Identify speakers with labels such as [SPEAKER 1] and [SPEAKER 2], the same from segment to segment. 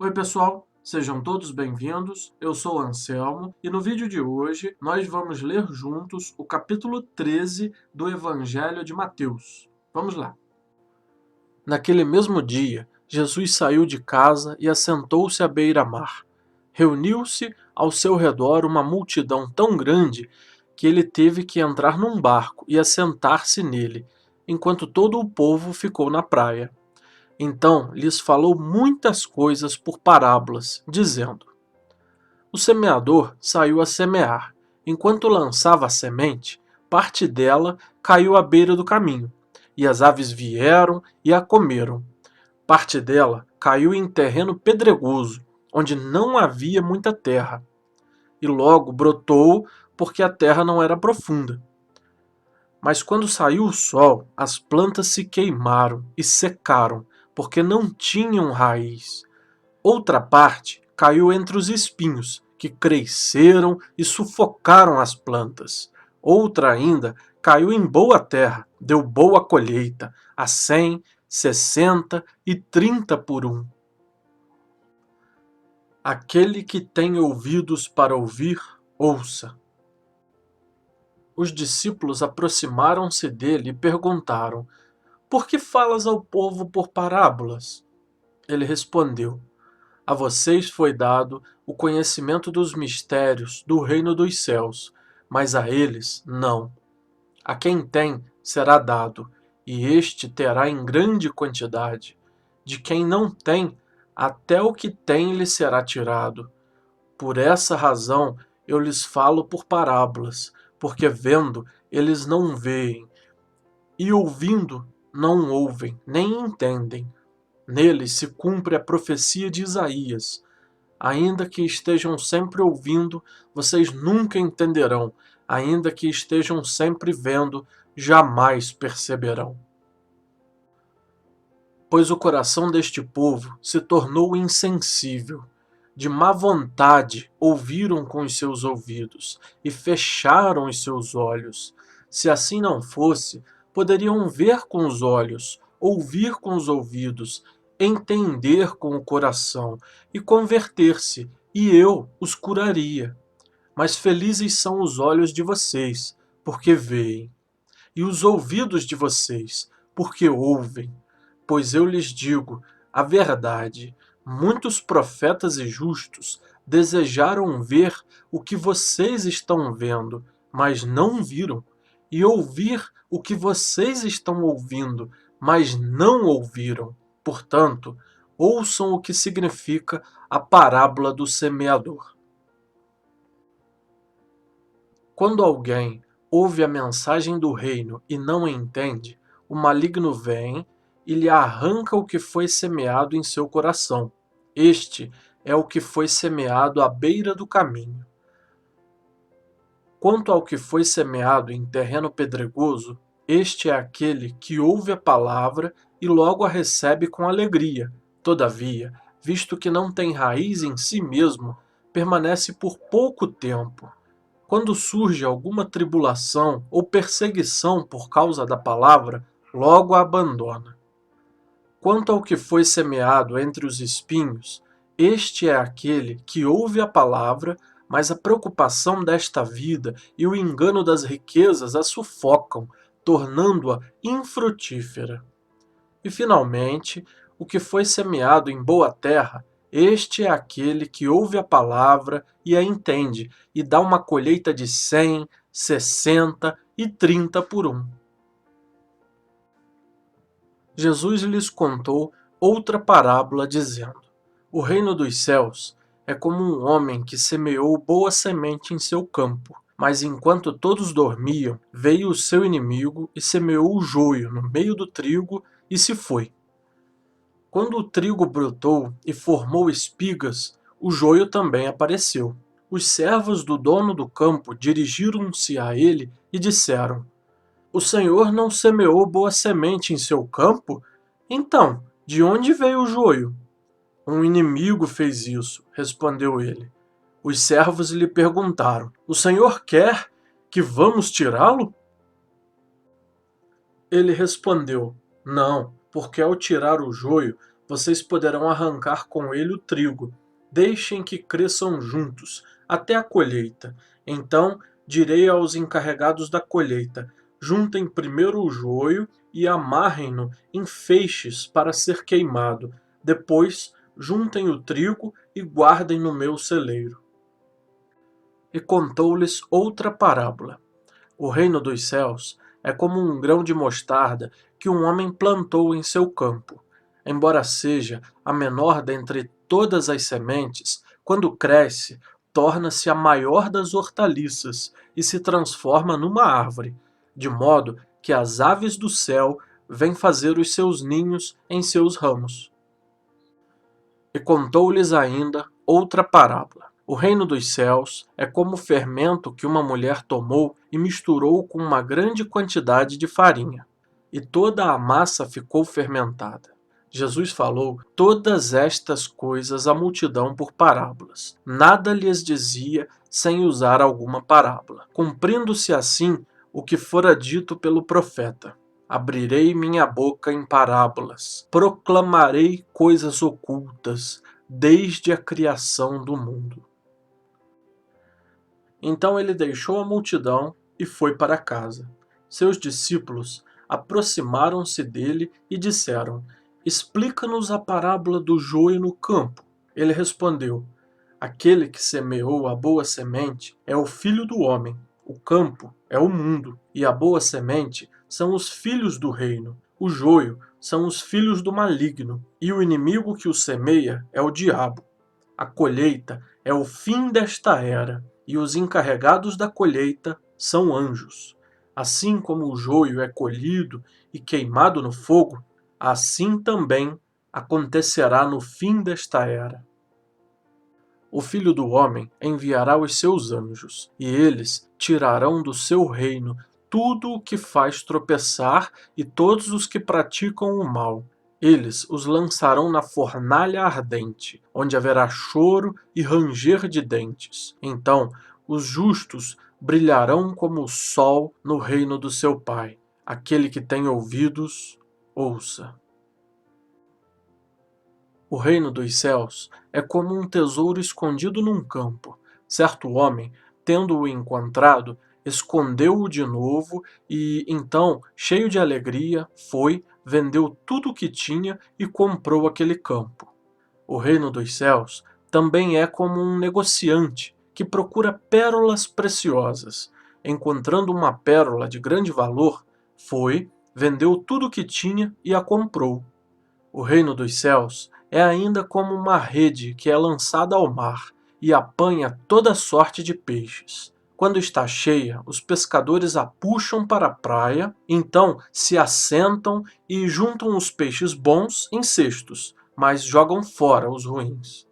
[SPEAKER 1] Oi pessoal, sejam todos bem-vindos, eu sou o Anselmo e no vídeo de hoje nós vamos ler juntos o capítulo 13 do Evangelho de Mateus. Vamos lá. Naquele mesmo dia, Jesus saiu de casa e assentou-se à beira-mar. Reuniu-se ao seu redor uma multidão tão grande que ele teve que entrar num barco e assentar-se nele, enquanto todo o povo ficou na praia. Então lhes falou muitas coisas por parábolas, dizendo: O semeador saiu a semear. Enquanto lançava a semente, parte dela caiu à beira do caminho, e as aves vieram e a comeram. Parte dela caiu em terreno pedregoso, onde não havia muita terra, e logo brotou, porque a terra não era profunda. Mas quando saiu o sol, as plantas se queimaram e secaram, porque não tinham raiz. Outra parte caiu entre os espinhos, que cresceram e sufocaram as plantas. Outra ainda caiu em boa terra, deu boa colheita, a 100, 60 e 30 por um. Aquele que tem ouvidos para ouvir, ouça. Os discípulos aproximaram-se dele e perguntaram: Por que falas ao povo por parábolas? Ele respondeu: A vocês foi dado o conhecimento dos mistérios do reino dos céus, mas a eles não. A quem tem será dado, e este terá em grande quantidade. De quem não tem, até o que tem lhe será tirado. Por essa razão eu lhes falo por parábolas, porque vendo eles não veem, e ouvindo não ouvem, nem entendem. Neles se cumpre a profecia de Isaías. Ainda que estejam sempre ouvindo, vocês nunca entenderão. Ainda que estejam sempre vendo, jamais perceberão. Pois o coração deste povo se tornou insensível. De má vontade ouviram com os seus ouvidos e fecharam os seus olhos. Se assim não fosse, poderiam ver com os olhos, ouvir com os ouvidos, entender com o coração e converter-se, e eu os curaria. Mas felizes são os olhos de vocês, porque veem, e os ouvidos de vocês, porque ouvem. Pois eu lhes digo a verdade: muitos profetas e justos desejaram ver o que vocês estão vendo, mas não viram, e ouvir o que vocês estão ouvindo, mas não ouviram. Portanto, ouçam o que significa a parábola do semeador. Quando alguém ouve a mensagem do reino e não entende, o maligno vem e lhe arranca o que foi semeado em seu coração. Este é o que foi semeado à beira do caminho. Quanto ao que foi semeado em terreno pedregoso, este é aquele que ouve a palavra e logo a recebe com alegria. Todavia, visto que não tem raiz em si mesmo, permanece por pouco tempo. Quando surge alguma tribulação ou perseguição por causa da palavra, logo a abandona. Quanto ao que foi semeado entre os espinhos, este é aquele que ouve a palavra, mas a preocupação desta vida e o engano das riquezas a sufocam, tornando-a infrutífera. E, finalmente, o que foi semeado em boa terra, este é aquele que ouve a palavra e a entende, e dá uma colheita de 100, 60 e 30 por um. Jesus lhes contou outra parábola, dizendo: O reino dos céus é como um homem que semeou boa semente em seu campo. Mas enquanto todos dormiam, veio o seu inimigo e semeou o joio no meio do trigo e se foi. Quando o trigo brotou e formou espigas, o joio também apareceu. Os servos do dono do campo dirigiram-se a ele e disseram: O senhor não semeou boa semente em seu campo? Então, de onde veio o joio? Um inimigo fez isso, respondeu ele. Os servos lhe perguntaram: O senhor quer que vamos tirá-lo? Ele respondeu: Não, porque ao tirar o joio, vocês poderão arrancar com ele o trigo. Deixem que cresçam juntos, até a colheita. Então direi aos encarregados da colheita: juntem primeiro o joio e amarrem-no em feixes para ser queimado. Depois, juntem o trigo e guardem no meu celeiro. E contou-lhes outra parábola. O reino dos céus é como um grão de mostarda que um homem plantou em seu campo. Embora seja a menor dentre todas as sementes, quando cresce, torna-se a maior das hortaliças e se transforma numa árvore, de modo que as aves do céu vêm fazer os seus ninhos em seus ramos. E contou-lhes ainda outra parábola. O reino dos céus é como o fermento que uma mulher tomou e misturou com uma grande quantidade de farinha, e toda a massa ficou fermentada. Jesus falou todas estas coisas à multidão por parábolas. Nada lhes dizia sem usar alguma parábola, cumprindo-se assim o que fora dito pelo profeta: abrirei minha boca em parábolas, proclamarei coisas ocultas desde a criação do mundo. Então ele deixou a multidão e foi para casa. Seus discípulos aproximaram-se dele e disseram: explica-nos a parábola do joio no campo. Ele respondeu: aquele que semeou a boa semente é o Filho do homem. O campo é o mundo, e a boa semente são os filhos do reino. O joio são os filhos do maligno, e o inimigo que o semeia é o diabo. A colheita é o fim desta era, e os encarregados da colheita são anjos. Assim como o joio é colhido e queimado no fogo, assim também acontecerá no fim desta era. O Filho do Homem enviará os seus anjos, e eles tirarão do seu reino tudo o que faz tropeçar e todos os que praticam o mal. Eles os lançarão na fornalha ardente, onde haverá choro e ranger de dentes. Então, os justos brilharão como o sol no reino do seu Pai. Aquele que tem ouvidos, ouça. O reino dos céus é como um tesouro escondido num campo. Certo homem, tendo-o encontrado, escondeu-o de novo e, então, cheio de alegria, foi, vendeu tudo o que tinha e comprou aquele campo. O reino dos céus também é como um negociante que procura pérolas preciosas. Encontrando uma pérola de grande valor, foi, vendeu tudo o que tinha e a comprou. O reino dos céus é ainda como uma rede que é lançada ao mar e apanha toda sorte de peixes. Quando está cheia, os pescadores a puxam para a praia, então se assentam e juntam os peixes bons em cestos, mas jogam fora os ruins.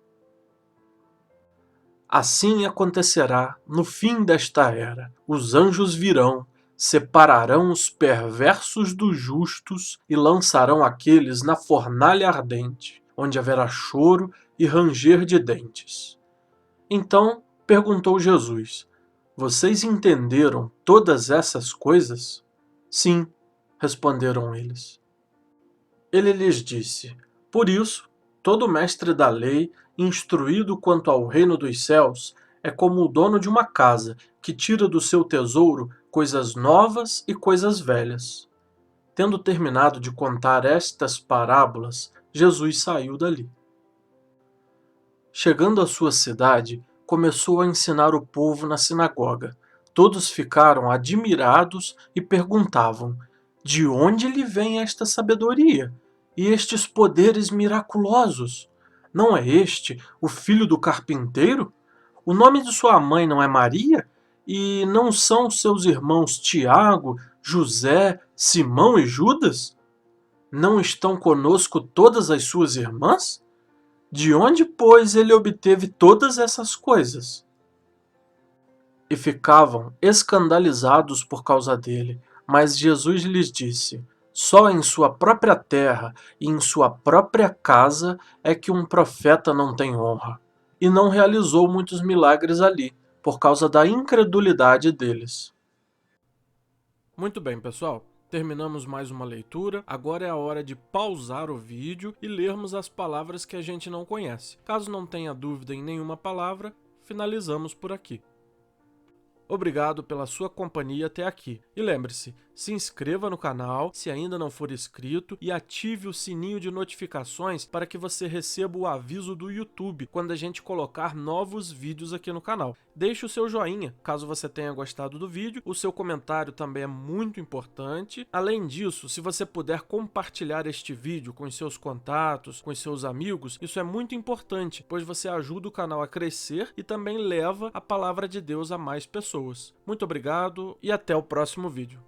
[SPEAKER 1] Assim acontecerá no fim desta era. Os anjos virão, separarão os perversos dos justos e lançarão aqueles na fornalha ardente, onde haverá choro e ranger de dentes. Então perguntou Jesus: vocês entenderam todas essas coisas? Sim, responderam eles. Ele lhes disse: por isso, todo mestre da lei, instruído quanto ao reino dos céus, é como o dono de uma casa, que tira do seu tesouro coisas novas e coisas velhas. Tendo terminado de contar estas parábolas, Jesus saiu dali. Chegando à sua cidade, começou a ensinar o povo na sinagoga. Todos ficaram admirados e perguntavam: de onde lhe vem esta sabedoria e estes poderes miraculosos? Não é este o filho do carpinteiro? O nome de sua mãe não é Maria? E não são seus irmãos Tiago, José, Simão e Judas? Não estão conosco todas as suas irmãs? De onde, pois, ele obteve todas essas coisas? E ficavam escandalizados por causa dele. Mas Jesus lhes disse: só em sua própria terra e em sua própria casa é que um profeta não tem honra. E não realizou muitos milagres ali, por causa da incredulidade deles. Muito bem, pessoal. Terminamos mais uma leitura, agora é a hora de pausar o vídeo e lermos as palavras que a gente não conhece. Caso não tenha dúvida em nenhuma palavra, finalizamos por aqui. Obrigado pela sua companhia até aqui. E lembre-se, se inscreva no canal se ainda não for inscrito e ative o sininho de notificações para que você receba o aviso do YouTube quando a gente colocar novos vídeos aqui no canal. Deixe o seu joinha, caso você tenha gostado do vídeo, o seu comentário também é muito importante. Além disso, se você puder compartilhar este vídeo com os seus contatos, com os seus amigos, isso é muito importante, pois você ajuda o canal a crescer e também leva a palavra de Deus a mais pessoas. Muito obrigado e até o próximo vídeo.